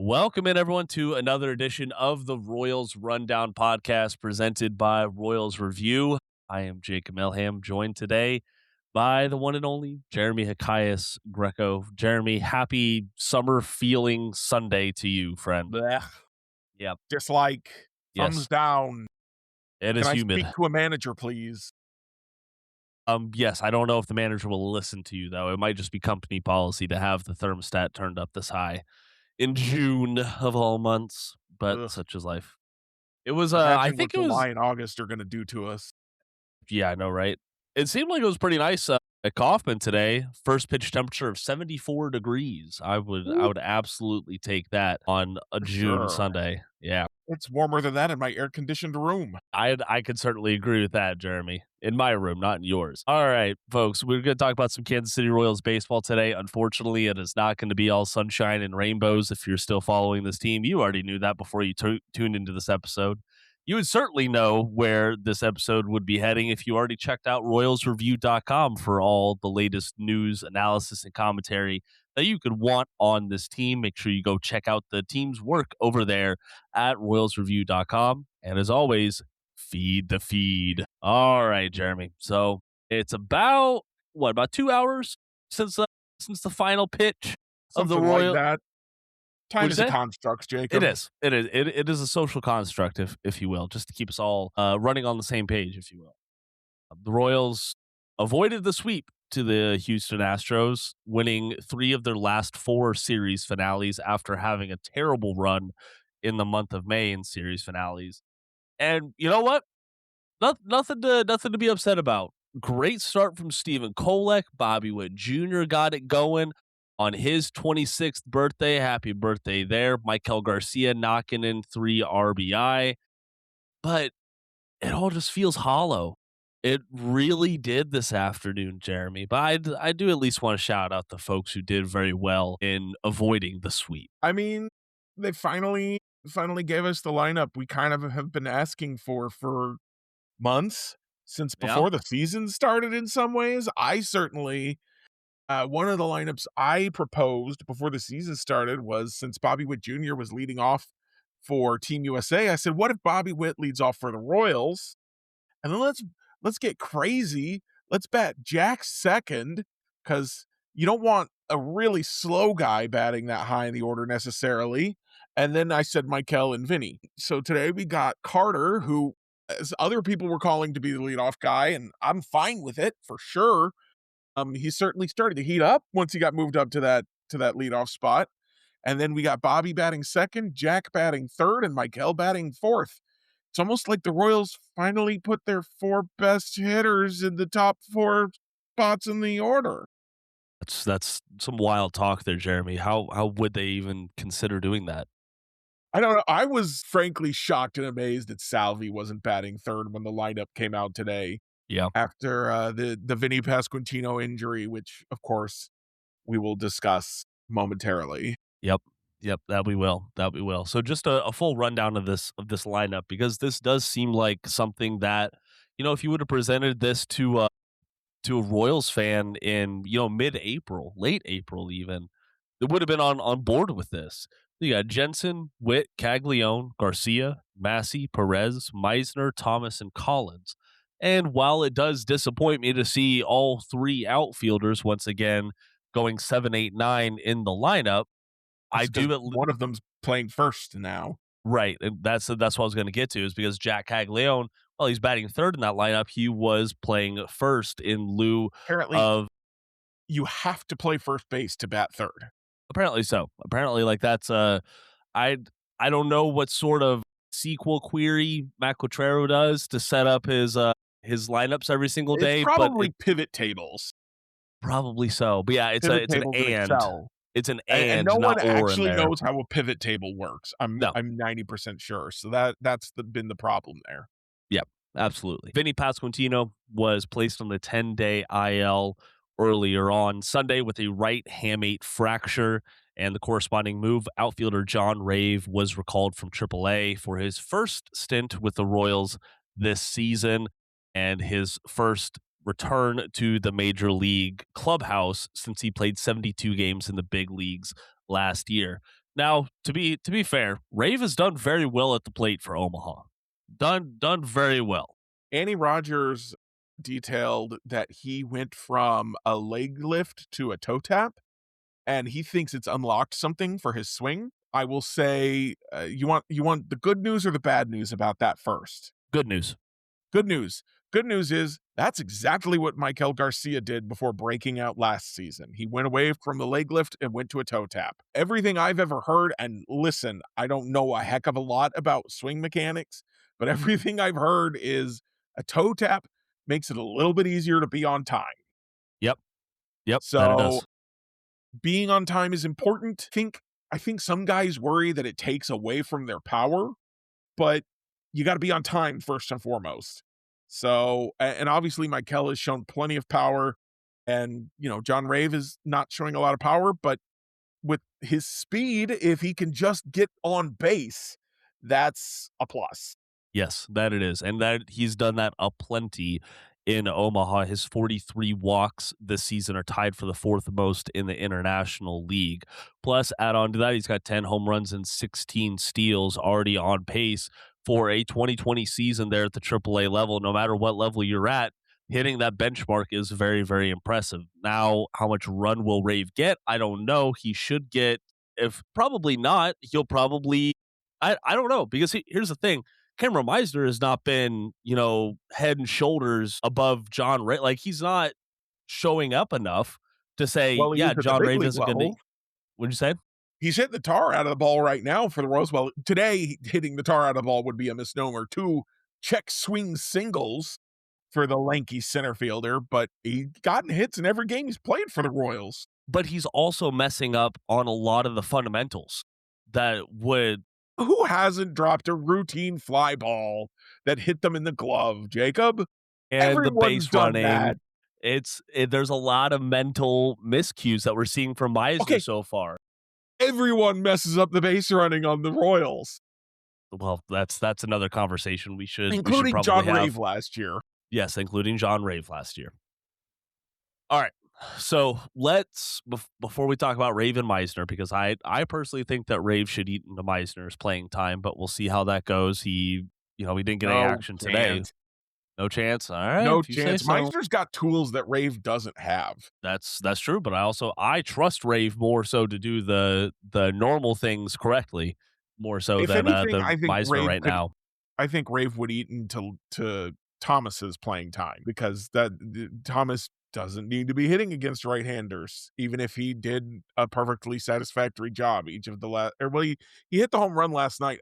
Welcome in, everyone, to another edition of the Royals Rundown podcast presented by Royals Review. I am Jacob Melham, joined today by the one and only Jeremy Hakayas Greco. Jeremy, happy summer feeling Sunday to you, friend. Blech. Yep. Dislike. Thumbs Yes. down. It Can is I humid. speak to a manager, please? Yes, I don't know if the manager will listen to you, though. It might just be company policy to have the thermostat turned up this high in June of all months, but Ugh. such is life. It was, I Imagine what think it was, July and August are going to do to us. yeah, I know, right? It seemed like it was pretty nice at Kauffman today. First pitch temperature of 74 degrees. I Ooh, would absolutely take that on a for June sure. Sunday. Yeah. It's warmer than that in my air-conditioned room. I could certainly agree with that, Jeremy. In my room, not in yours. All right, folks, we're going to talk about some Kansas City Royals baseball today. Unfortunately, it is not going to be all sunshine and rainbows. If you're still following this team, you already knew that before you tuned into this episode. You would certainly know where this episode would be heading if you already checked out royalsreview.com for all the latest news, analysis, and commentary that you could want on this team. Make sure you go check out the team's work over there at royalsreview.com. And as always, feed the feed. All right, Jeremy. So it's about 2 hours since the final pitch of the Something like Royal. that. Time What'd is you a say? construct, It Jacob. is. It is a social construct, if you will, just to keep us all running on the same page, if you will. The Royals avoided the sweep to the Houston Astros, winning 3 of their last 4 series finales after having a terrible run in the month of May in series finales. And you know what? Nothing to be upset about. Great start from Stephen Kolek. Bobby Witt Jr. got it going on his 26th birthday. Happy birthday there. Michael Garcia knocking in 3 RBI. But it all just feels hollow. It really did this afternoon, Jeremy. But I do at least want to shout out the folks who did very well in avoiding the sweep. I mean, they finally gave us the lineup we kind of have been asking for months, since Yeah. before the season started in some ways. I certainly one of the lineups I proposed before the season started was, since Bobby Witt Jr. was leading off for Team USA, I said, what if Bobby Witt leads off for the Royals? And then let's get crazy. Let's bat Jack second, because you don't want a really slow guy batting that high in the order necessarily. And then I said Michael and Vinnie. So today we got Carter, who, as other people were calling to be the leadoff guy, and I'm fine with it for sure. He certainly started to heat up once he got moved up to that leadoff spot. And then we got Bobby batting second, Jack batting third, and Michael batting fourth. It's almost like the Royals finally put their 4 best hitters in the top 4 spots in the order. That's some wild talk there, Jeremy. How would they even consider doing that? I don't know. I was frankly shocked and amazed that Salvi wasn't batting third when the lineup came out today. Yeah. After the Vinnie Pasquantino injury, which of course we will discuss momentarily. Yep. Yep, that we will. That we will. So just a full rundown of this lineup, because this does seem like something that, if you would have presented this to a Royals fan in, mid-April, late April even, they would have been on board with this. You got Jensen, Witt, Caglione, Garcia, Massey, Perez, Meisner, Thomas, and Collins. And while it does disappoint me to see all 3 outfielders once again going 7, 8, 9 in the lineup, I That's 'cause do it one of them's playing first now. right, and that's what I was going to get to, is because Jack Caglione, well, he's batting third in that lineup. He was playing first in lieu Apparently, of you have to play first base to bat third. apparently so. Apparently, like that's I don't know what sort of SQL query Matt Quatrero does to set up his lineups every single day, It's but probably pivot tables. probably so. But yeah, Pivot it's an tables in and. Excel. It's an And and, no one not or in actually there. knows how a pivot table works. I'm No. 90% sure. So that's been the problem there. Yep, absolutely. Vinnie Pasquantino was placed on the 10-day IL earlier on Sunday with a right hamate fracture and the corresponding move. Outfielder John Rave was recalled from AAA for his first stint with the Royals this season and his first return to the major league clubhouse since he played 72 games in the big leagues last year. Now, to be fair, Rave has done very well at the plate for Omaha. Done very well. Andy Rogers detailed that he went from a leg lift to a toe tap, and he thinks it's unlocked something for his swing. I will say, you want the good news or the bad news about that first? Good news. Good news. Good news is that's exactly what Michael Garcia did before breaking out last season. He went away from the leg lift and went to a toe tap. Everything I've ever heard, and listen, I don't know a heck of a lot about swing mechanics, but everything I've heard is a toe tap makes it a little bit easier to be on time. Yep. Yep. That it So does. being on time is important. I think some guys worry that it takes away from their power, but you got to be on time first and foremost. So, and obviously Michael has shown plenty of power, and John Rave is not showing a lot of power, but with his speed, if he can just get on base, that's a plus. Yes, that it is. And that he's done that aplenty in Omaha. His 43 walks this season are tied for the fourth most in the International League. Plus, add on to that, he's got 10 home runs and 16 steals, already on pace for a 2020 season there at the AAA level. No matter what level you're at, hitting that benchmark is very, very impressive. Now, how much run will Rave get? I don't know. He should get, if probably not, he'll probably, I don't know, because here's the thing. Cameron Meisner has not been, head and shoulders above John Ray. Like, he's not showing up enough to say, Well, he yeah, is at the John big Ray league isn't going to. level. What'd you say? He's hitting the tar out of the ball right now for the Royals. Well, today hitting the tar out of the ball would be a misnomer. Two check swing singles for the lanky center fielder, but he's gotten hits in every game he's played for the Royals. But he's also messing up on a lot of the fundamentals that would. Who hasn't dropped a routine fly ball that hit them in the glove, Jacob? And the Everyone's base done that. running. There's a lot of mental miscues that we're seeing from Meisner Okay, so far. everyone messes up the base running on the Royals, Well, that's another conversation we should including probably John have. Rave last year. Yes, including John Rave last year. All right. So let's, before we talk about Rave and Meisner, because I personally think that Rave should eat into Meisner's playing time, but we'll see how that goes. He didn't get any No action today. chance. No chance. All right. No If you say chance. so. Meisner's got tools that Rave doesn't have. That's true. But I trust Rave more so to do the normal things correctly, more so If than anything, the Meisner right now. I think Rave would eat into to Thomas's playing time, because Thomas doesn't need to be hitting against right-handers, even if he did a perfectly satisfactory job each of the last. Or well, he hit the home run last night.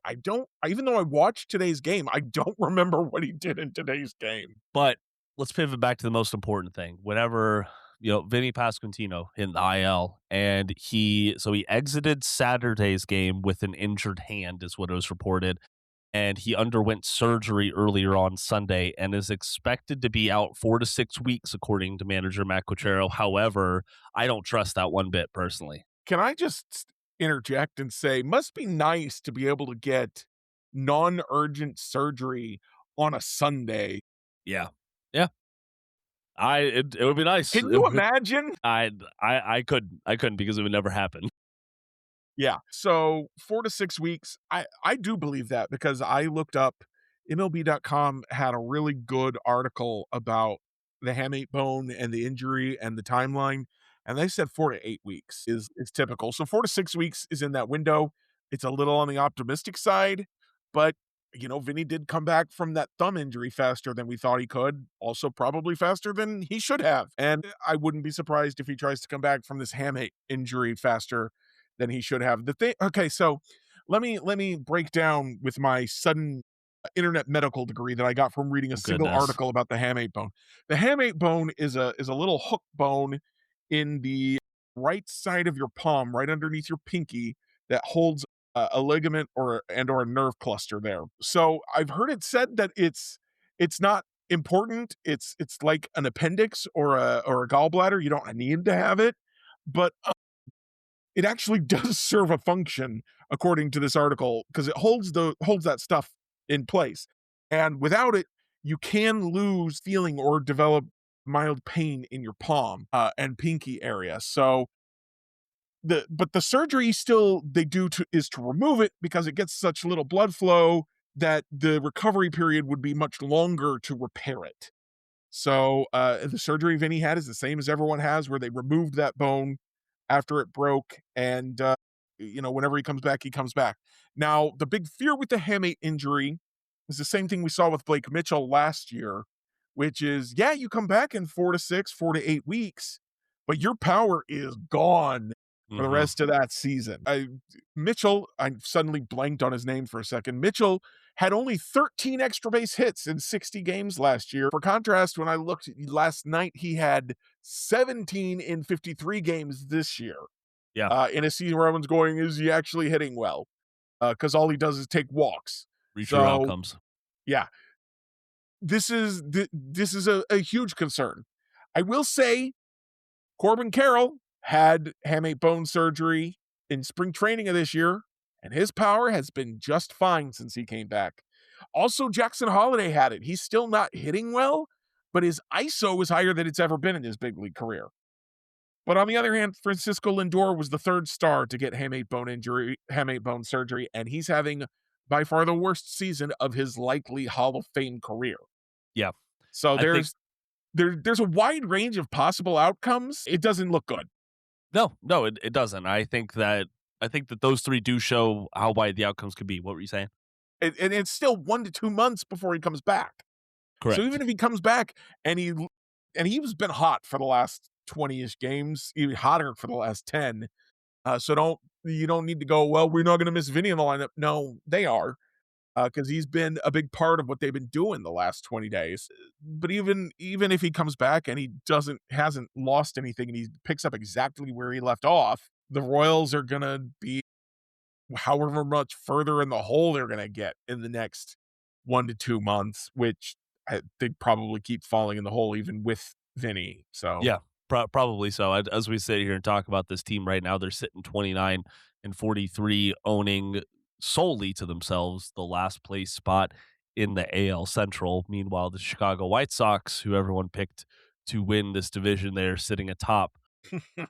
Even though I watched today's game, I don't remember what he did in today's game. But let's pivot back to the most important thing. Whenever Vinnie Pasquantino in the IL, and he exited Saturday's game with an injured hand, is what it was reported, and he underwent surgery earlier on Sunday and is expected to be out 4 to 6 weeks, according to manager Matt Quachero. However, I don't trust that one bit personally. Can I just interject and say, must be nice to be able to get non-urgent surgery on a Sunday. Yeah, yeah. It would be nice. Can you imagine? I couldn't because it would never happen. Yeah. So 4 to 6 weeks. I do believe that, because I looked up, MLB.com had a really good article about the hamate bone and the injury and the timeline. And they said 4 to 8 weeks is typical. So 4 to 6 weeks is in that window. It's a little on the optimistic side, but Vinny did come back from that thumb injury faster than we thought he could. Also probably faster than he should have. And I wouldn't be surprised if he tries to come back from this hamate injury faster than he should have. Okay, so let me break down with my sudden internet medical degree that I got from reading a single Goodness. article about the hamate bone. The hamate bone is a little hook bone in the right side of your palm, right underneath your pinky, that holds a ligament or a nerve cluster there. So I've heard it said that it's not important. It's like an appendix or a gallbladder. You don't need to have it, but it actually does serve a function, according to this article, because it holds that stuff in place. And without it, you can lose feeling or develop mild pain in your palm and pinky area. So the surgery still they do to is to remove it because it gets such little blood flow that the recovery period would be much longer to repair it. So, the surgery Vinny had is the same as everyone has, where they removed that bone after it broke, and, whenever he comes back, he comes back. Now, the big fear with the hamate injury is the same thing we saw with Blake Mitchell last year, which is, yeah, you come back in 4 to 6, 4 to 8 weeks, but your power is gone for the Mhm. rest of that season. Mitchell, I suddenly blanked on his name for a second. Mitchell had only 13 extra base hits in 60 games last year. For contrast, when I looked last night, he had 17 in 53 games this year. Yeah. In a season where everyone's going, is he actually hitting well? Because all he does is take walks. True So outcomes. yeah, this is a huge concern. I will say Corbin Carroll had hamate bone surgery in spring training of this year, and his power has been just fine since he came back. Also, Jackson Holiday had it. He's still not hitting well, but his ISO is higher than it's ever been in his big league career. But on the other hand, Francisco Lindor was the third star to get hamate bone surgery, and he's having by far the worst season of his likely Hall of Fame career. Yeah. So I think there's a wide range of possible outcomes. It doesn't look good. no, it doesn't. I think that those 3 do show how wide the outcomes could be. What were you saying? And it's still 1 to 2 months before he comes back. So Correct. even if he comes back and he's been hot for the last 20-ish games, even hotter for the last 10. So you don't need to go, well, we're not going to miss Vinny in the lineup. No, they are, because he's been a big part of what they've been doing the last 20 days. But even if he comes back and he hasn't lost anything and he picks up exactly where he left off, the Royals are going to be however much further in the hole they're going to get in the next 1 to 2 months, which they probably keep falling in the hole even with Vinny. So Yeah, probably so. As we sit here and talk about this team right now, they're sitting 29 and 43, owning solely to themselves the last place spot in the AL Central. Meanwhile, the Chicago White Sox, who everyone picked to win this division, they're sitting atop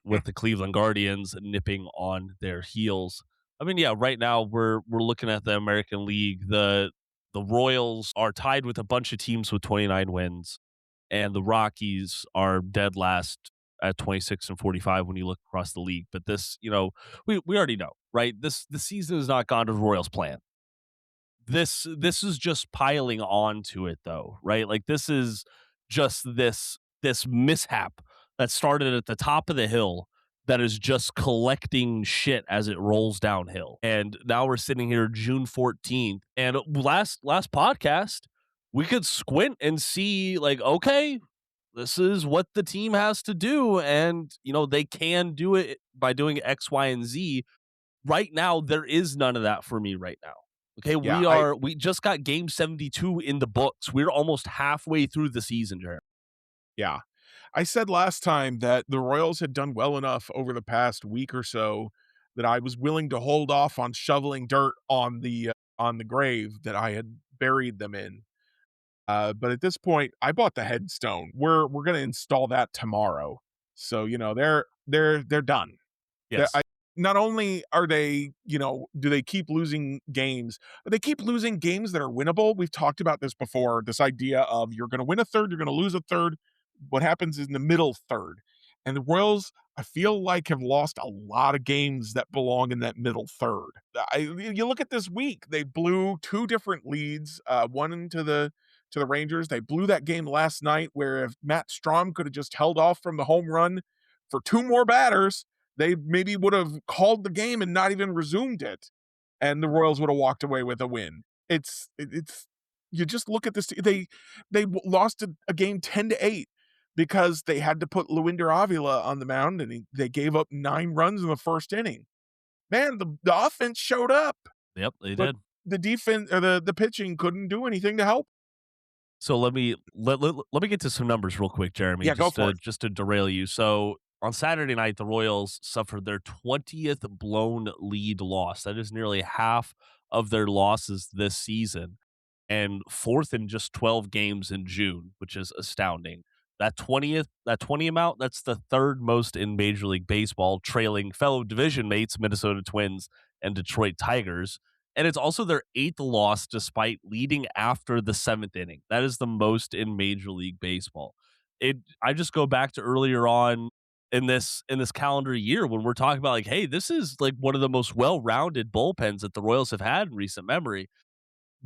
with the Cleveland Guardians nipping on their heels. I mean, yeah, right now we're looking at the American League. The Royals are tied with a bunch of teams with 29 wins, and the Rockies are dead last at 26 and 45 when you look across the league. But this, we already know, right? The season has not gone to the Royals' plan. This is just piling on to it, though, right? Like, this is just this mishap that started at the top of the hill that is just collecting shit as it rolls downhill. And now we're sitting here June 14th, and last podcast we could squint and see, like, okay, this is what the team has to do, and they can do it by doing X, Y, and Z. Right now, there is none of that for me right now. Okay, yeah, we just got game 72 in the books. We're almost halfway through the season, Jared. yeah. I said last time that the Royals had done well enough over the past week or so that I was willing to hold off on shoveling dirt on the grave that I had buried them in. But at this point, I bought the headstone. We're gonna install that tomorrow. So, they're done. That Yes. I Not only are they, do they keep losing games, but they keep losing games that are winnable. We've talked about this before, this idea of you're gonna win a third, you're gonna lose a third. What happens in the middle third? And the Royals, I feel like, have lost a lot of games that belong in that middle third. You look at this week, they blew 2 different leads, one to the Rangers. They blew that game last night where if Matt Strom could have just held off from the home run for 2 more batters, they maybe would have called the game and not even resumed it, and the Royals would have walked away with a win. It's you just look at this. They lost a game 10-8 because they had to put Luinder Avila on the mound, and they gave up 9 runs in the first inning. Man, the offense showed up, Yep, they but did. the defense or the pitching couldn't do anything to help. So let me get to some numbers real quick, Jeremy, Yeah, go for it. just to derail you. So on Saturday night, the Royals suffered their 20th blown lead loss. That is nearly half of their losses this season, and fourth in just 12 games in June, which is astounding. That 20 amount, that's the third most in Major League Baseball, trailing fellow division mates Minnesota Twins and Detroit Tigers. And it's also their eighth loss despite leading after the seventh inning. That is the most in Major League Baseball. I just go back to earlier on in this calendar year when we're talking about like, hey, this is like one of the most well-rounded bullpens that the Royals have had in recent memory.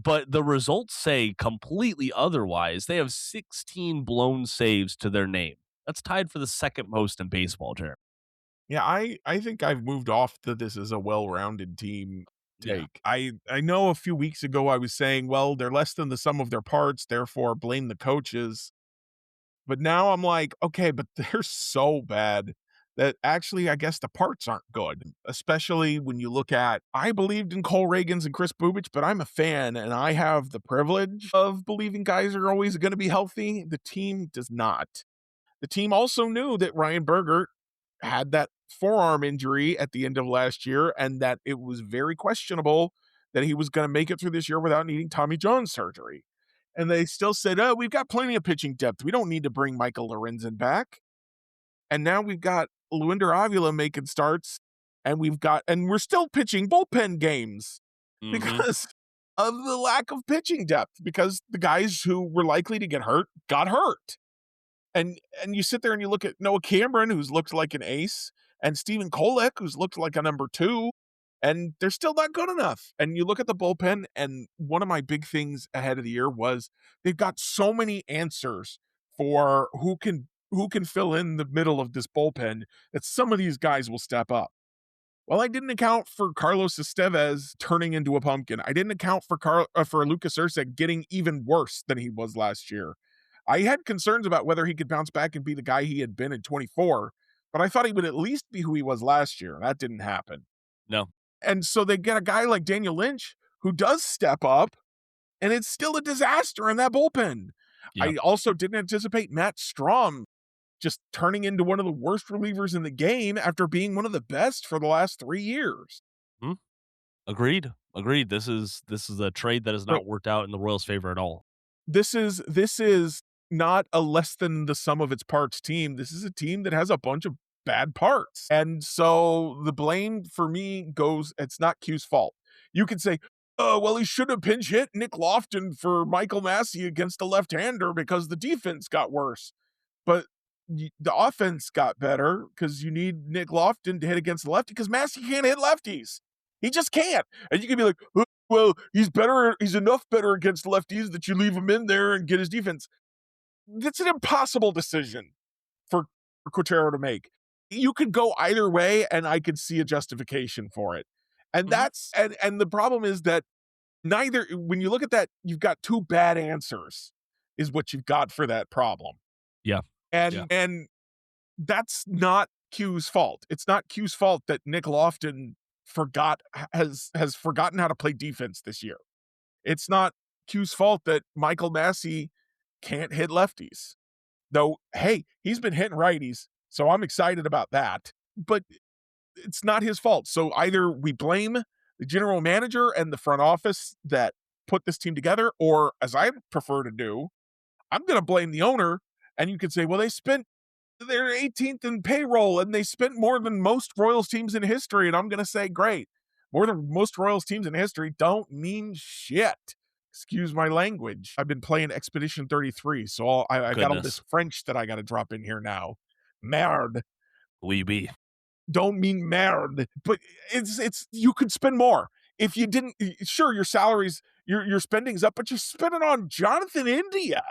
But the results say completely otherwise. They have 16 blown saves to their name. That's tied for the second most in baseball, Jeremy. Yeah, I think I've moved off the "this is a well-rounded team" Yeah. take. I know a few weeks ago I was saying, "Well, they're less than the sum of their parts, therefore blame the coaches." But now I'm like, "Okay, but they're so bad that actually I guess the parts aren't good." Especially when you look at I believed in Cole Regans and Kris Bubic, but I'm a fan and I have the privilege of believing guys are always gonna be healthy. The team does not. The team also knew that Ryan Bergert had that forearm injury at the end of last year and that it was very questionable that he was going to make it through this year without needing Tommy John surgery. And they still said, "Oh, we've got plenty of pitching depth. We don't need to bring Michael Lorenzen back." And now we've got Luinder Avila making starts, and we're still pitching bullpen games Mm-hmm. because of the lack of pitching depth, because the guys who were likely to get hurt got hurt. And you sit there and you look at Noah Cameron, who's looked like an ace, and Steven Kolek, who's looked like a number 2, and they're still not good enough. And you look at the bullpen, and one of my big things ahead of the year was they've got so many answers for who can fill in the middle of this bullpen that some of these guys will step up. Well, I didn't account for Carlos Estevez turning into a pumpkin. I didn't account for Lucas Erceg getting even worse than he was last year. I had concerns about whether he could bounce back and be the guy he had been in 24, but I thought he would at least be who he was last year. That didn't happen. No. And so they get a guy like Daniel Lynch who does step up, and it's still a disaster in that bullpen. Yeah. I also didn't anticipate Matt Strom just turning into one of the worst relievers in the game after being one of the best for the last 3 years. Hmm. Agreed. Agreed. This is a trade that has So not worked out in the Royals' favor at all. this is not a less than the sum of its parts team. This is a team that has a bunch of bad parts. And so the blame for me goes, it's not Q's fault. You could say, "Oh, well, he should have pinch hit Nick Lofton for Michael Massey against a left-hander because the defense got worse." But the offense got better because you need Nick Lofton to hit against the lefty because Massey can't hit lefties. He just can't. And you can be like, "Oh, well, he's better. He's enough better against lefties that you leave him in there and get his defense." That's an impossible decision for Quintero to make. You could go either way, and I could see a justification for it. And Mhm. the problem is that neither when you look at that, you've got 2 bad answers is what you've got for that problem. Yeah. Yeah. And that's not Q's fault. It's not Q's fault that Nick Lofton has forgotten how to play defense this year. It's not Q's fault that Michael Massey can't hit lefties. Though, hey, he's been hitting righties, so I'm excited about that. But it's not his fault. So either we blame the general manager and the front office that put this team together, or as I prefer to do, I'm going to blame the owner. And you could say, well, they spent their 18th in payroll and they spent more than most Royals teams in history. And I'm going to say, great. More than most Royals teams in history don't mean shit. Excuse my language. I've been playing Expedition 33, so I got all this Goodness. French that I got to drop in here now. Merde. We be. Don't mean merde, but it's you could spend more. If you didn't, sure, your salaries, your spending's up, but you spend it on Jonathan India.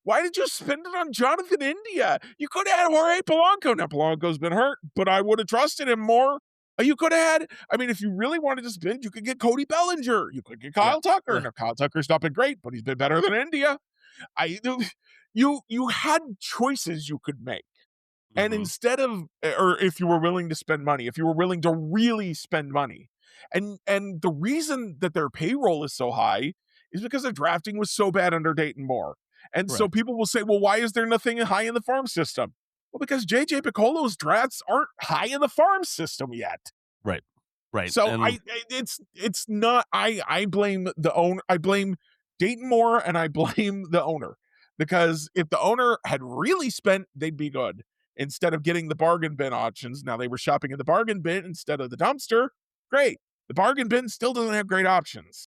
Why did you spend it on Jonathan India? You could have had Jorge Polanco. Now, Polanco's been hurt, but I would have trusted him more. You could have had, I mean, if you really wanted to spend, you could get Cody Bellinger. You could get Yeah. Kyle Tucker. Yeah. Now, Kyle Tucker's not been great, but he's been better than India. I, you had choices you could make. And Mhm. instead of, or if you were willing to spend money, if you were willing to really spend money, and the reason that their payroll is so high is because their drafting was so bad under Dayton Moore. And so Correct. people will say, well, why is there nothing high in the farm system? Well, because JJ Piccolo's drafts aren't high in the farm system yet. Right. Right. So And it's not, I blame the owner, I blame Dayton Moore, and I blame the owner. because if the owner had really spent, they'd be good. Instead of getting the bargain bin options, now they were shopping in the bargain bin instead of the dumpster. Great. The bargain bin still doesn't have great options.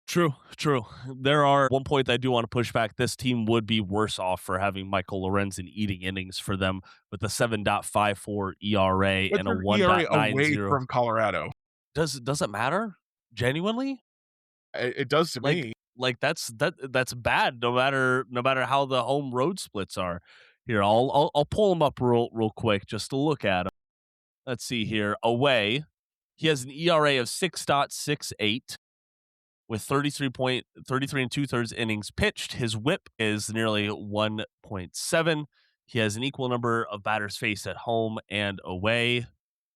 True, true. There are one point that I do want to push back. This team would be worse off for having Michael Lorenzen eating innings for them with a 7.54 ERA What's and a your ERA away 1.90. from Colorado? Does it matter? Genuinely? It does to Like me. that's bad no matter how the home road splits are. Here, I'll pull them up real quick just to look at them. Let's see here. Away, he has an ERA of 6.68 with 33 and two-thirds innings pitched. His whip is nearly 1.7. He has an equal number of batters faced at home and away.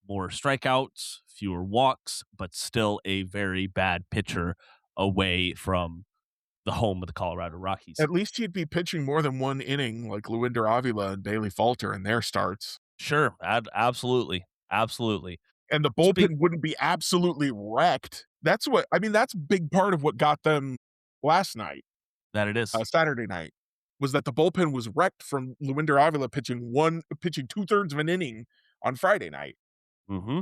More strikeouts, fewer walks, but still a very bad pitcher away from the home of the Colorado Rockies. At least he'd be pitching more than one inning like Luinder Avila and Bailey Falter in their starts. Sure, absolutely. Absolutely. And the Speak bullpen wouldn't be absolutely wrecked. That's a big part of what got them last night, that it is. Saturday night, was that the bullpen was wrecked from Luinder Avila pitching 2/3 of an inning on Friday night. Mm-hmm.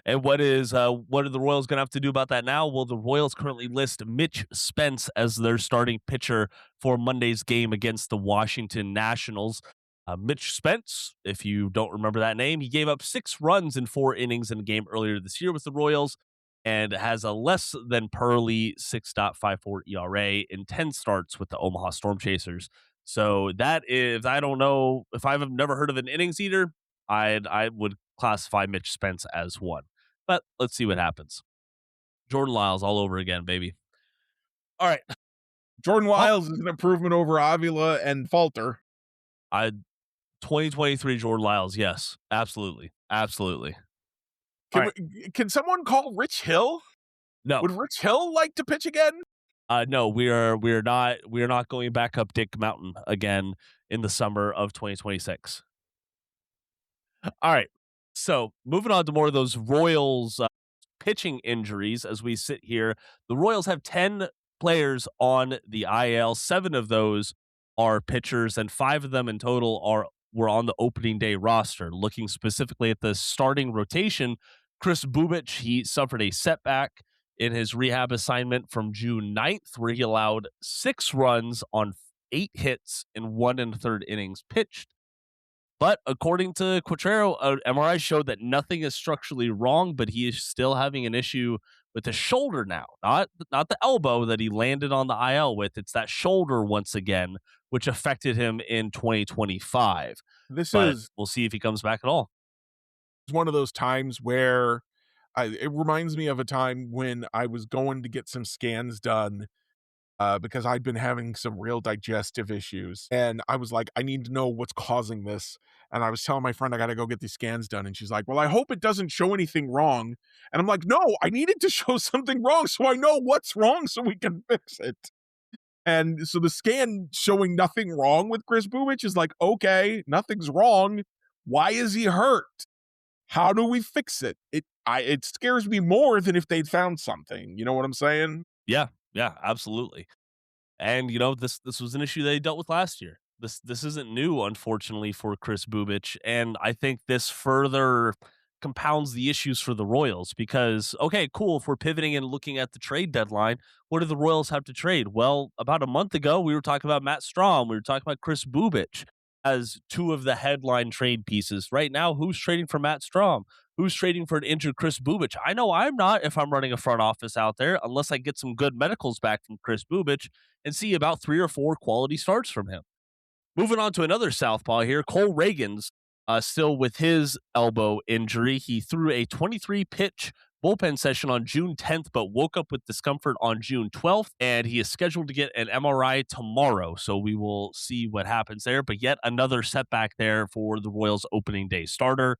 And what are the Royals going to have to do about that now? Well, the Royals currently list Mitch Spence as their starting pitcher for Monday's game against the Washington Nationals. Mitch Spence, if you don't remember that name, he gave up 6 runs in 4 innings in a game earlier this year with the Royals and has a less than pearly 6.54 ERA in 10 starts with the Omaha Storm Chasers. So that is, I don't know if I've never heard of an innings eater, I would classify Mitch Spence as one. But let's see what happens. Jordan Lyles all over again, baby. All right. Jordan Lyles is an improvement over Avila and Falter. 2023 Jordan Lyles, yes, absolutely. Absolutely. Can someone call Rich Hill? No. Would Rich Hill like to pitch again? No, we are not going back up Dick Mountain again in the summer of 2026. All right. So, moving on to more of those Royals pitching injuries as we sit here. The Royals have 10 players on the IL. 7 of those are pitchers, and 5 of them in total were on the opening day roster. Looking specifically at the starting rotation, Kris Bubic, he suffered a setback in his rehab assignment from June 9th, where he allowed 6 runs on 8 hits in 1 1/3 innings pitched. But according to Quatrero, an MRI showed that nothing is structurally wrong, but he is still having an issue with his shoulder now, not the elbow that he landed on the IL with. It's that shoulder once again, which affected him in 2025. But we'll see if he comes back at all. It's one of those times where it reminds me of a time when I was going to get some scans done because I'd been having some real digestive issues. And I was like, I need to know what's causing this. And I was telling my friend, I got to go get these scans done. And she's like, well, I hope it doesn't show anything wrong. And I'm like, no, I needed to show something wrong so I know what's wrong so we can fix it. And so the scan showing nothing wrong with Kris Bubic is like, okay, nothing's wrong. Why is he hurt? How do we fix it? It scares me more than if they'd found something. You know what I'm saying? Yeah, absolutely. And this was an issue they dealt with last year. This isn't new, unfortunately, for Kris Bubic, and I think this further compounds the issues for the Royals because, okay, cool, if we're pivoting and looking at the trade deadline, what do the Royals have to trade? Well, about a month ago, we were talking about Matt Strahm, we were talking about Kris Bubic as 2 of the headline trade pieces. Right now, who's trading for Matt Strahm? Who's trading for an injured Kris Bubic? I know I'm not if I'm running a front office out there, unless I get some good medicals back from Kris Bubic and see about 3 or 4 quality starts from him. Moving on to another southpaw here, Cole Regans, still with his elbow injury. He threw a 23-pitch bullpen session on June 10th, but woke up with discomfort on June 12th, and he is scheduled to get an MRI tomorrow, so we will see what happens there. But yet another setback there for the Royals' opening day starter.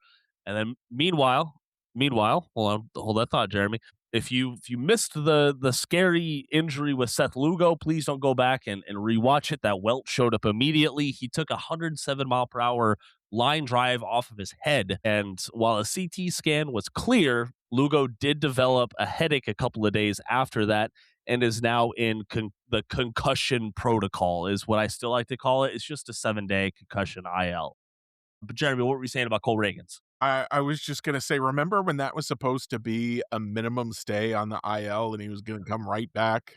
And then meanwhile, hold that thought, Jeremy. If you missed the scary injury with Seth Lugo, please don't go back and rewatch it. That welt showed up immediately. He took a 107-mile-per-hour line drive off of his head, and while a CT scan was clear, Lugo did develop a headache a couple of days after that and is now in the concussion protocol, is what I still like to call it. It's just a 7-day concussion IL. But Jeremy, what were you saying about Cole Regans? I was just gonna say, remember when that was supposed to be a minimum stay on the IL and he was gonna come right back?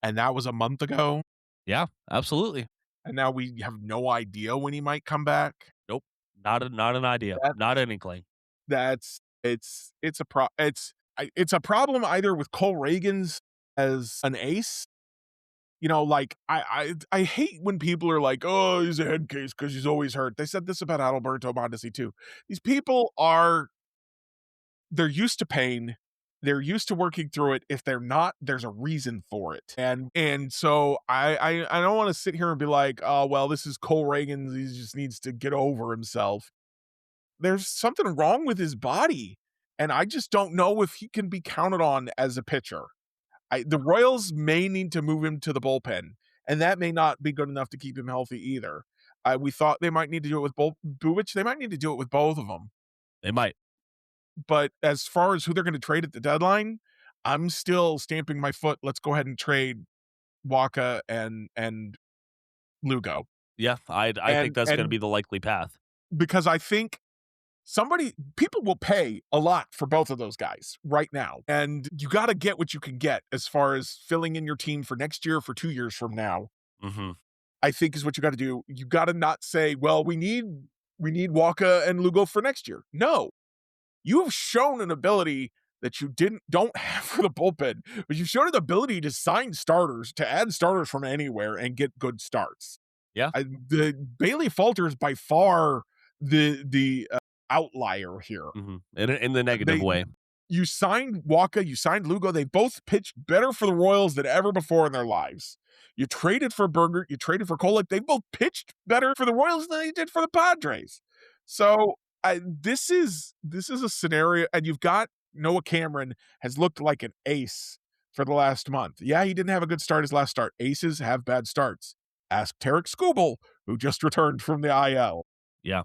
And that was a month ago, Yeah, absolutely. and now we have no idea when he might come back. Nope. Not an idea. That Not an inkling. that's it's a problem either with Cole Regans as an ace. You know, like, I hate when people are like, "Oh, he's a head case because he's always hurt." They said this about Adalberto Mondesi too. These people they're used to pain. They're used to working through it. If they're not, there's a reason for it. And so I don't wanna sit here and be like, "Oh, well, this is Cole Regans. He just needs to get over himself." There's something wrong with his body, and I just don't know if he can be counted on as a pitcher. The Royals may need to move him to the bullpen, and that may not be good enough to keep him healthy either. We thought they might need to do it with Bubic. They might need to do it with both of them. They might. But as far as who they're gonna trade at the deadline, I'm still stamping my foot, let's go ahead and trade Waka and Lugo. Yeah, I think that's going to be the likely path. Because I think people will pay a lot for both of those guys right now, and you gotta get what you can get as far as filling in your team for next year, for 2 years from now, Mm-hmm. I think is what you gotta do. You gotta not say, "Well, we need Waka and Lugo for next year." No. You have shown an ability that you don't have for the bullpen, but you've shown an ability to sign starters, to add starters from anywhere and get good starts. Yeah. The Bailey Falter is by far the outlier here. Mm-hmm. In the negative way. You signed Waka, you signed Lugo. They both pitched better for the Royals than ever before in their lives. You traded for Berger, you traded for Kolek. They both pitched better for the Royals than they did for the Padres. So this is a scenario, and you've got Noah Cameron has looked like an ace for the last month. Yeah, he didn't have a good start his last start. Aces have bad starts. Ask Tarek Skubal, who just returned from the IL. Yeah.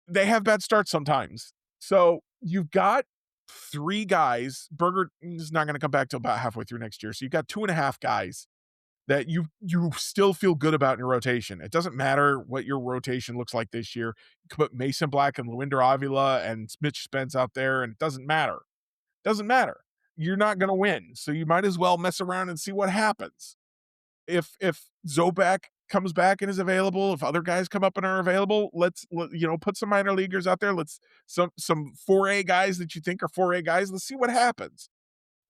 They have bad starts sometimes. So you've got 3 guys. Berger is not going to come back till about halfway through next year. So you've got 2.5 guys that you still feel good about in your rotation. It doesn't matter what your rotation looks like this year. You can put Mason Black and Luinder Avila and Mitch Spence out there, and it doesn't matter. Doesn't matter. You're not going to win. So you might as well mess around and see what happens. If Zobak comes back and is available, if other guys come up and are available, let's put some minor leaguers out there. Let's some 4A guys that you think are 4A guys. Let's see what happens.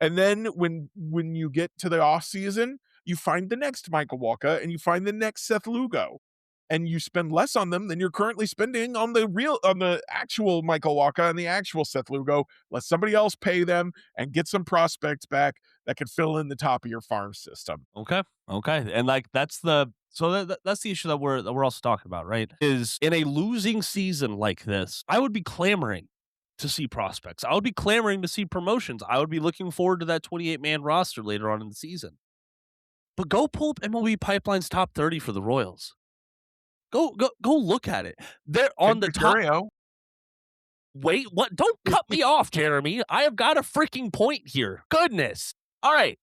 And then when you get to the off season, you find the next Michael Walker and you find the next Seth Lugo, and you spend less on them than you're currently spending on the actual Michael Walker and the actual Seth Lugo. Let somebody else pay them and get some prospects back that could fill in the top of your farm system. Okay. And like that's the issue that we're also talking about, right? Is in a losing season like this, I would be clamoring to see prospects. I would be clamoring to see promotions. I would be looking forward to that 28-man roster later on in the season. But go pull up MLB Pipeline's top 30 for the Royals. Go look at it. They're on the top. Wait, what? Don't cut me off, Jeremy. I have got a freaking point here. Goodness. All right.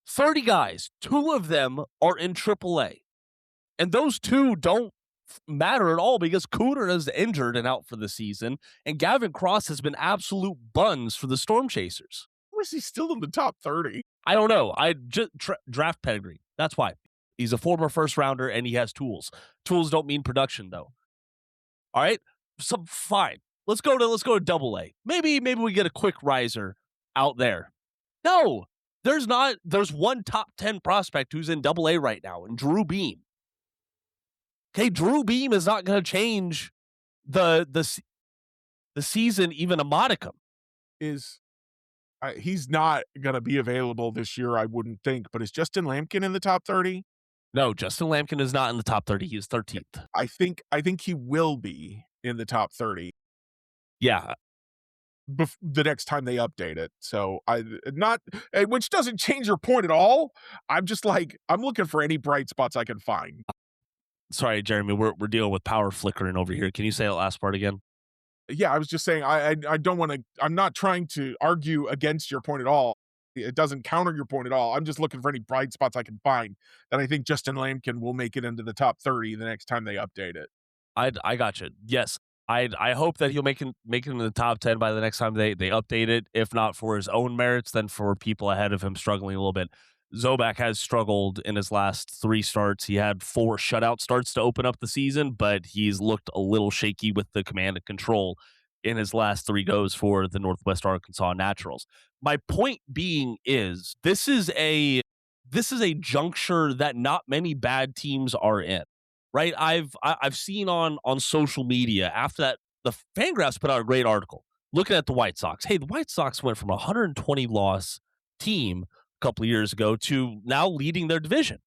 30 guys. 2 of them are in AAA. And those 2 don't matter at all because Cooter is injured and out for the season, and Gavin Cross has been absolute buns for the Storm Chasers. Why is he still in the top 30? I don't know. I just draft pedigree. That's why. He's a former first rounder and he has tools. Tools don't mean production though. All right. So fine. Let's go to AA. Maybe we get a quick riser out there. No, there's not. There's one top 10 prospect who's in AA right now, and Drew Beam. Okay, Drew Beam is not going to change the season even a modicum. He's not going to be available this year, I wouldn't think. But is Justin Lampkin in the top 30? No, Justin Lampkin is not in the top 30. He is 13th. I think he will be in the top 30. Yeah. The next time they update it. So which doesn't change your point at all. I'm just like, I'm looking for any bright spots I can find. Sorry, Jeremy, we're dealing with power flickering over here. Can you say that last part again? Yeah, I was just saying, I don't want to, I'm not trying to argue against your point at all. it doesn't counter your point at all. I'm just looking for any bright spots I can find that I think Justin Lampkin will make it into the top 30 the next time they update it. I got you. Yes, I hope that he'll make it into the top 10 by the next time they update it. If not for his own merits, then for people ahead of him struggling a little bit. Zobak has struggled in his last 3 starts. He had 4 shutout starts to open up the season, but he's looked a little shaky with the command and control in his last 3 goes for the Northwest Arkansas Naturals. My point being is this is a juncture that not many bad teams are in. Right? I've seen on social media after that, the Fangraphs put out a great article looking at the White Sox. Hey, the White Sox went from a 120 loss team a couple of years ago to now leading their division.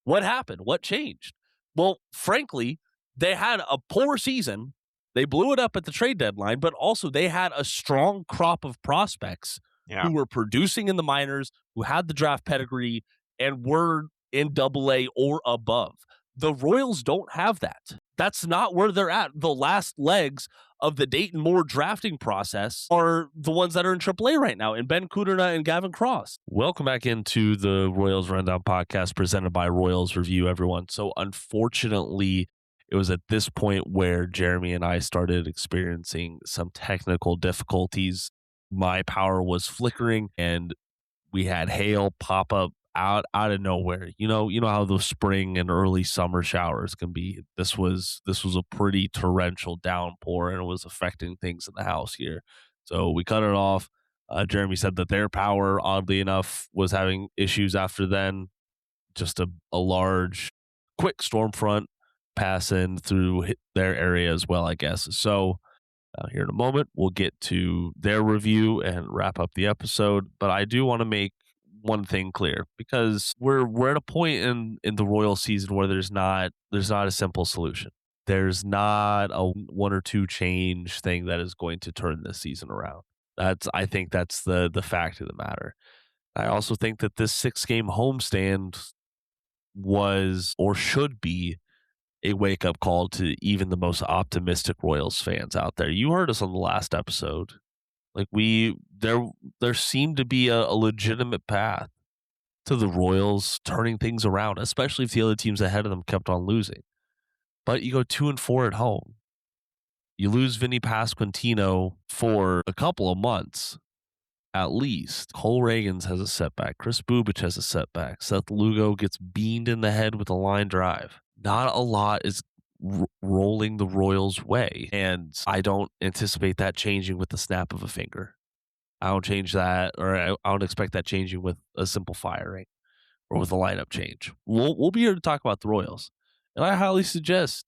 What happened? What changed? Well, frankly, they had a poor season. They blew it up at the trade deadline, but also they had a strong crop of prospects who were producing in the minors, who had the draft pedigree, and were in Double-A or above. The Royals don't have that. That's not where they're at. The last legs of the Dayton Moore drafting process are the ones that are in AAA right now, in Ben Kudrna and Gavin Cross. Welcome back into the Royals Rundown podcast presented by Royals Review, everyone. So unfortunately, it was at this point where Jeremy and I started experiencing some technical difficulties. My power was flickering and we had hail pop up out of nowhere. You know how those spring and early summer showers can be. This was a pretty torrential downpour, and it was affecting things in the house here. So we cut it off. Jeremy said that their power, oddly enough, was having issues after then. Just a large, quick storm front passing through their area as well, I guess. So here in a moment, we'll get to their review and wrap up the episode. But I do want to make one thing clear, because we're at a point in the Royal season where there's not a simple solution. There's not a 1 or 2 change thing that is going to turn this season around. I think that's the fact of the matter. I also think that this 6-game homestand was, or should be, a wake-up call to even the most optimistic Royals fans out there. You heard us on the last episode. Like there seemed to be a legitimate path to the Royals turning things around, especially if the other teams ahead of them kept on losing. But you go 2-4 at home. You lose Vinnie Pasquantino for a couple of months, at least. Cole Regans has a setback. Kris Bubic has a setback. Seth Lugo gets beamed in the head with a line drive. Not a lot is rolling the Royals' way, and I don't anticipate that changing with the snap of a finger. I don't change that, or I don't expect that changing with a simple firing or with a lineup change. We'll be here to talk about the Royals, and I highly suggest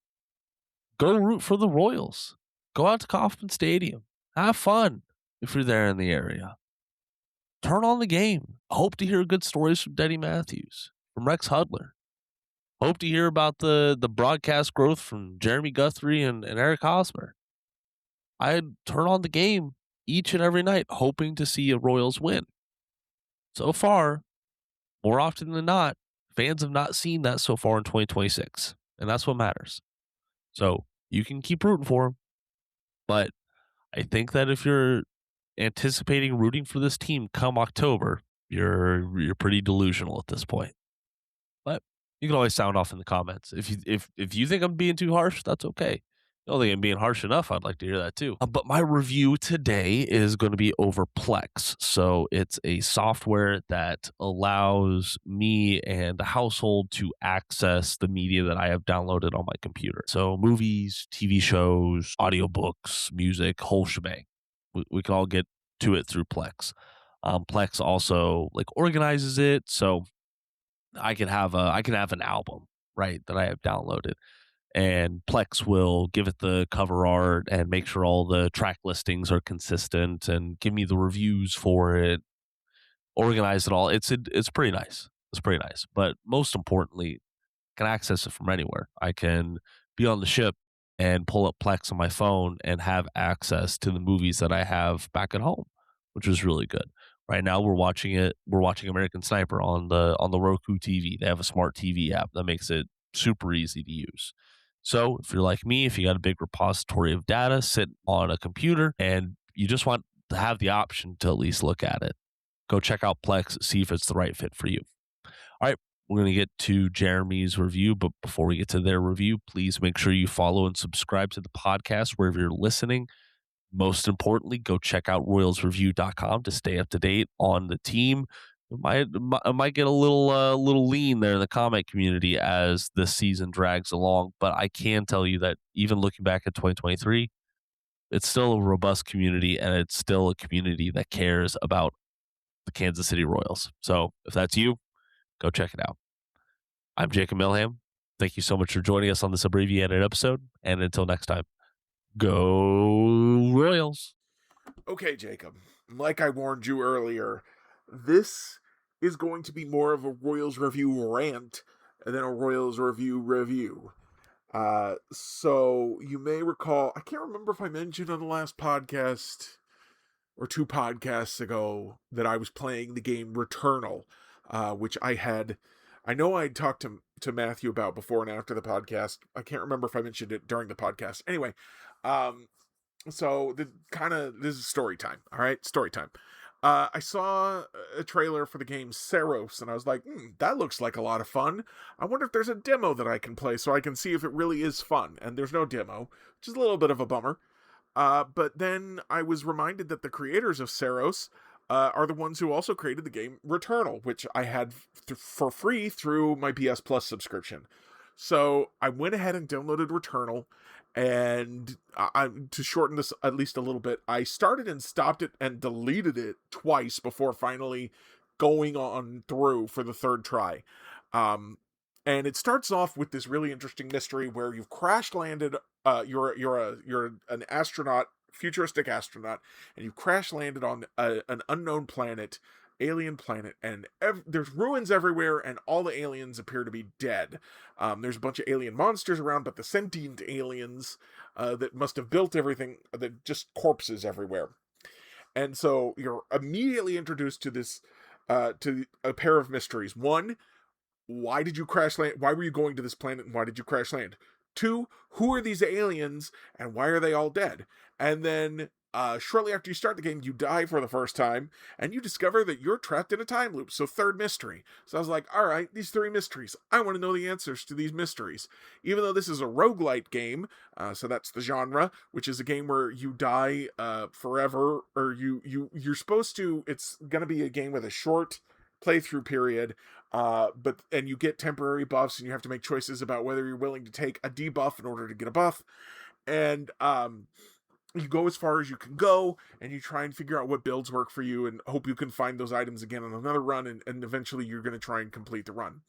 go root for the Royals. Go out to Kauffman Stadium. Have fun if you're there in the area. Turn on the game. Hope to hear good stories from Denny Matthews, from Rex Hudler. Hope to hear about the broadcast growth from Jeremy Guthrie and Eric Hosmer. I'd turn on the game each and every night, hoping to see a Royals win. So far, more often than not, fans have not seen that so far in 2026, and that's what matters. So you can keep rooting for them, but I think that if you're anticipating rooting for this team come October, you're pretty delusional at this point. But you can always sound off in the comments. If you think I'm being too harsh, that's okay. I don't think I'm being harsh enough. I'd like to hear that too. But my review today is going to be over Plex. So it's a software that allows me and the household to access the media that I have downloaded on my computer. So movies, TV shows, audiobooks, music, whole shebang. We can all get to it through Plex. Plex also organizes it, so I can have an album, right, that I have downloaded, and Plex will give it the cover art and make sure all the track listings are consistent and give me the reviews for it, organize it all. It's pretty nice. It's pretty nice. But most importantly, I can access it from anywhere. I can be on the ship and pull up Plex on my phone and have access to the movies that I have back at home, which is really good. Right now we're watching American Sniper on the Roku TV. They have a smart TV app that makes it super easy to use. So if you're like me, if you got a big repository of data sitting on a computer and you just want to have the option to at least look at it, go check out Plex, see if it's the right fit for you. All right, we're going to get to Jeremy's review, but before we get to their review, please make sure you follow and subscribe to the podcast wherever you're listening. Most importantly, go check out royalsreview.com to stay up to date on the team. It might get a little lean there in the comment community as the season drags along, but I can tell you that even looking back at 2023, it's still a robust community, and it's still a community that cares about the Kansas City Royals. So if that's you, go check it out. I'm Jacob Milham. Thank you so much for joining us on this abbreviated episode, and until next time, go Royals. Okay, Jacob, like I warned you earlier, this is going to be more of a Royals review rant than a Royals review. So you may recall, I can't remember if I mentioned on the last podcast or 2 podcasts ago that I was playing the game Returnal, which I know I talked to Matthew about before and after the podcast. I can't remember if I mentioned it during the podcast. Anyway, so this is story time. All right, story time. I saw a trailer for the game Saros, and I was like, that looks like a lot of fun. I wonder if there's a demo that I can play so I can see if it really is fun. And there's no demo, which is a little bit of a bummer. But then I was reminded that the creators of Saros are the ones who also created the game Returnal, which I had for free through my PS Plus subscription. So I went ahead and downloaded Returnal, and to shorten this at least a little bit, I started and stopped it and deleted it twice before finally going on through for the third try. And it starts off with this really interesting mystery where you've crash landed. You're an astronaut, futuristic astronaut, and you crash landed on an unknown planet, alien planet, and there's ruins everywhere, and all the aliens appear to be dead. There's a bunch of alien monsters around, but the sentient aliens that must have built everything, that just corpses everywhere. And so you're immediately introduced to this, to a pair of mysteries. One, why did you crash land? Why were you going to this planet, and why did you crash land? 2, who are these aliens, and why are they all dead? And then shortly after you start the game, you die for the first time, and you discover that you're trapped in a time loop. So 3rd mystery. So I was like, all right, these 3 mysteries. I want to know the answers to these mysteries. Even though this is a roguelite game, so that's the genre, which is a game where you die forever, or you're supposed to. It's going to be a game with a short playthrough period, and you get temporary buffs, and you have to make choices about whether you're willing to take a debuff in order to get a buff. And you go as far as you can go, and you try and figure out what builds work for you, and hope you can find those items again on another run, and eventually you're going to try and complete the run.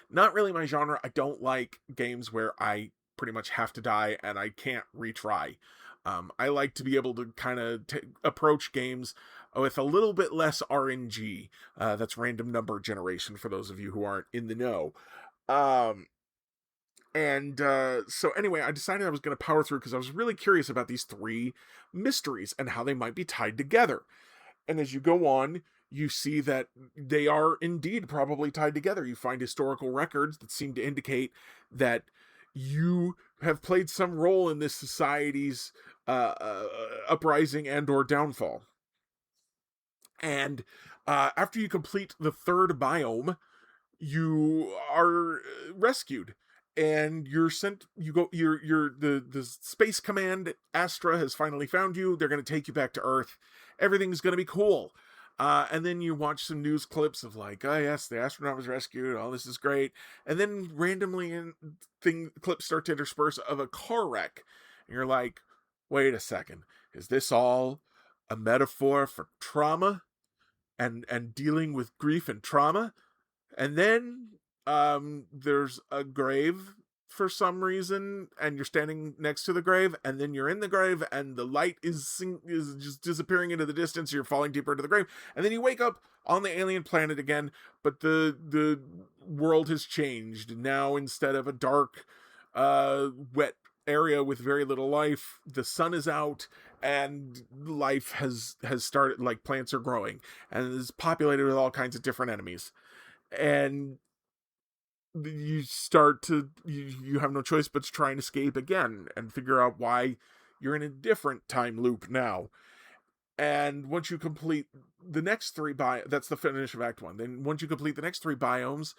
Not really my genre. I don't like games where I pretty much have to die and I can't retry. I like to be able to kind of approach games with a little bit less RNG. That's random number generation for those of you who aren't in the know. So anyway, I decided I was going to power through because I was really curious about these 3 mysteries and how they might be tied together. And as you go on, you see that they are indeed probably tied together. You find historical records that seem to indicate that you have played some role in this society's uprising and or downfall. And after you complete the 3rd biome, you are rescued, and you're sent. The Space Command Astra has finally found you. They're going to take you back to Earth. Everything's going to be cool. And then you watch some news clips of like, oh yes, the astronaut was rescued. Oh, this is great. And then randomly clips start to intersperse of a car wreck. And you're like, wait a second. Is this all a metaphor for trauma and dealing with grief and trauma? And then there's a grave for some reason, and you're standing next to the grave, and then you're in the grave, and the light is just disappearing into the distance. You're falling deeper into the grave, and then you wake up on the alien planet again, but the world has changed. Now, instead of a dark, wet area with very little life, the sun is out, and life has started. Like, plants are growing, and is populated with all kinds of different enemies. And you start to you have no choice but to try and escape again and figure out why you're in a different time loop now. And once you complete the next three that's the finish of Act 1. Then once you complete the next three biomes,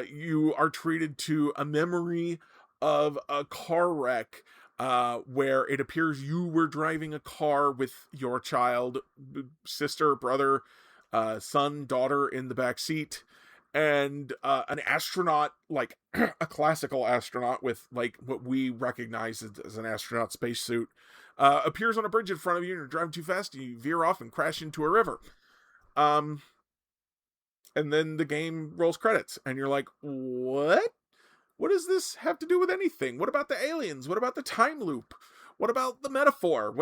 you are treated to a memory of a car wreck where it appears you were driving a car with your child, sister, brother, son, daughter in the back seat, and an astronaut, like a classical astronaut with like what we recognize as an astronaut spacesuit, appears on a bridge in front of you, and you're driving too fast, and you veer off and crash into a river. And then the game rolls credits, and you're like, what? What does this have to do with anything? What about the aliens? What about the time loop? What about the metaphor?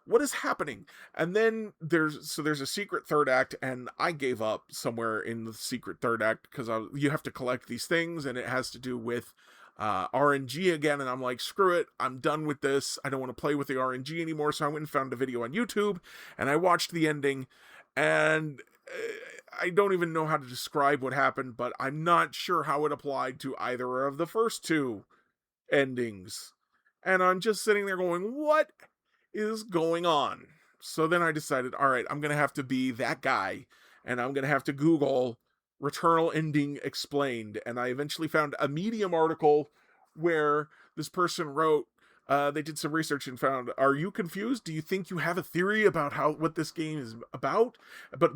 What is happening? And then there's a secret third act, and I gave up somewhere in the secret third act because you have to collect these things, and it has to do with RNG again, and I'm like, screw it, I'm done with this. I don't want to play with the RNG anymore. So I went and found a video on YouTube, and I watched the ending, and I don't even know how to describe what happened, but I'm not sure how it applied to either of the first two endings. And I'm just sitting there going, what is going on? So then I decided, all right, I'm going to have to be that guy, and I'm going to have to Google Returnal Ending Explained. And I eventually found a Medium article where this person wrote, they did some research and found, are you confused? Do you think you have a theory about what this game is about? But,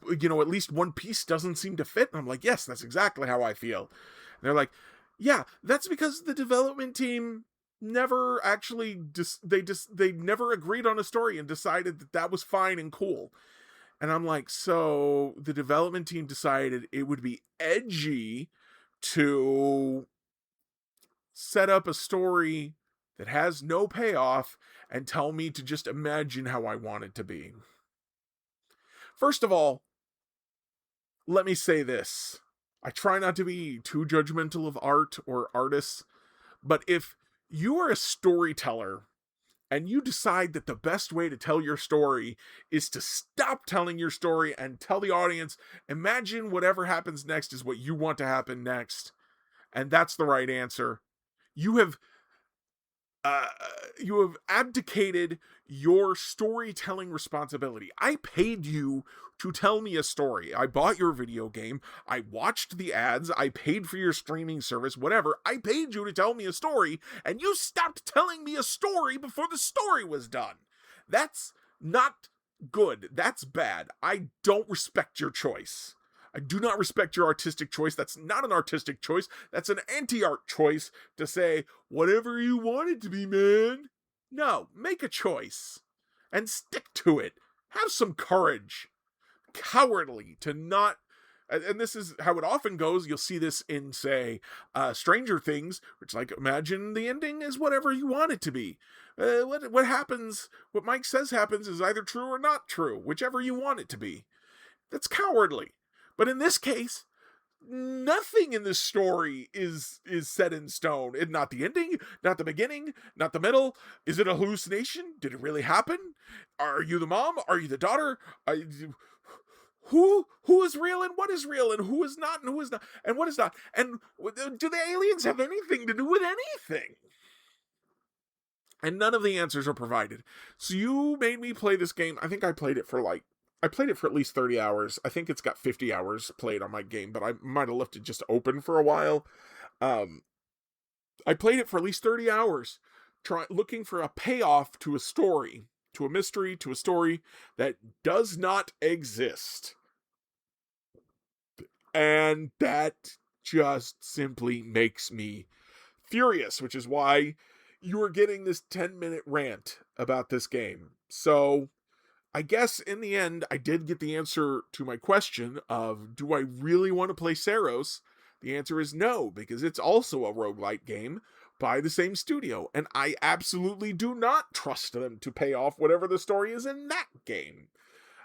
at least one piece doesn't seem to fit. And I'm like, yes, that's exactly how I feel. And they're like, yeah, that's because the development team never actually, they never agreed on a story and decided that was fine and cool. And I'm like, so the development team decided it would be edgy to set up a story that has no payoff and tell me to just imagine how I want it to be. First of all, let me say this. I try not to be too judgmental of art or artists, but if you are a storyteller and you decide that the best way to tell your story is to stop telling your story and tell the audience, imagine whatever happens next is what you want to happen next, and that's the right answer, you have abdicated your storytelling responsibility. I paid you to tell me a story. I bought your video game. I watched the ads. I paid for your streaming service, whatever. I paid you to tell me a story, and you stopped telling me a story before the story was done. That's not good. That's bad. I don't respect your choice. I do not respect your artistic choice. That's not an artistic choice. That's an anti-art choice to say, whatever you want it to be, man. No, make a choice and stick to it. Have some courage. Cowardly to not, and this is how it often goes. You'll see this in, say, Stranger Things, which, like, imagine the ending is whatever you want it to be. What happens, what Mike says happens is either true or not true, whichever you want it to be. That's cowardly. But in this case, nothing in this story is set in stone. It's not the ending, not the beginning, not the middle. Is it a hallucination? Did it really happen? Are you the mom? Are you the daughter? Who is real and what is real, and who is not and who is not and what is not? And do the aliens have anything to do with anything? And none of the answers are provided. So you made me play this game. I think I played it for at least 30 hours. I think it's got 50 hours played on my game, but I might have left it just open for a while. I played it for at least 30 hours, looking for a payoff to a story, to a mystery, to a story that does not exist. And that just simply makes me furious, which is why you are getting this 10-minute rant about this game. So I guess in the end, I did get the answer to my question of, do I really want to play Saros? The answer is no, because it's also a roguelite game by the same studio, and I absolutely do not trust them to pay off whatever the story is in that game.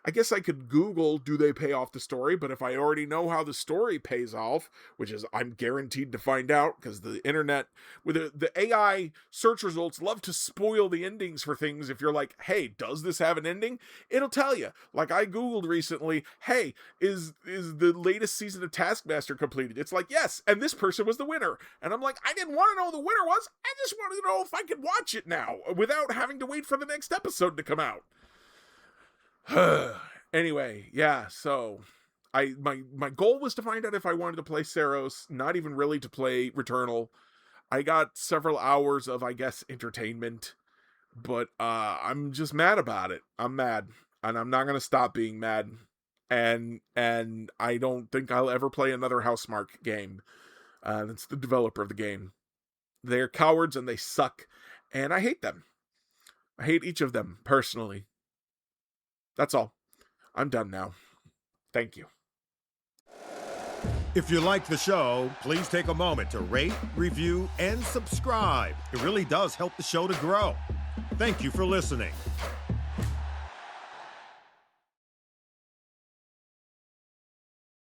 I guess I could Google, do they pay off the story? But if I already know how the story pays off, which is I'm guaranteed to find out because the internet, with the AI search results love to spoil the endings for things. If you're like, hey, does this have an ending? It'll tell you. Like I Googled recently, hey, is the latest season of Taskmaster completed? It's like, yes, and this person was the winner. And I'm like, I didn't want to know who the winner was. I just wanted to know if I could watch it now without having to wait for the next episode to come out. Anyway, yeah, so my goal was to find out if I wanted to play Saros, not even really to play Returnal. I got several hours of, I guess, entertainment, but I'm just mad about it. I'm mad, and I'm not gonna stop being mad. And I don't think I'll ever play another Housemarque game. That's the developer of the game. They're cowards and they suck, and I hate them. I hate each of them personally. That's all. I'm done now. Thank you. If you like the show, please take a moment to rate, review, and subscribe. It really does help the show to grow. Thank you for listening.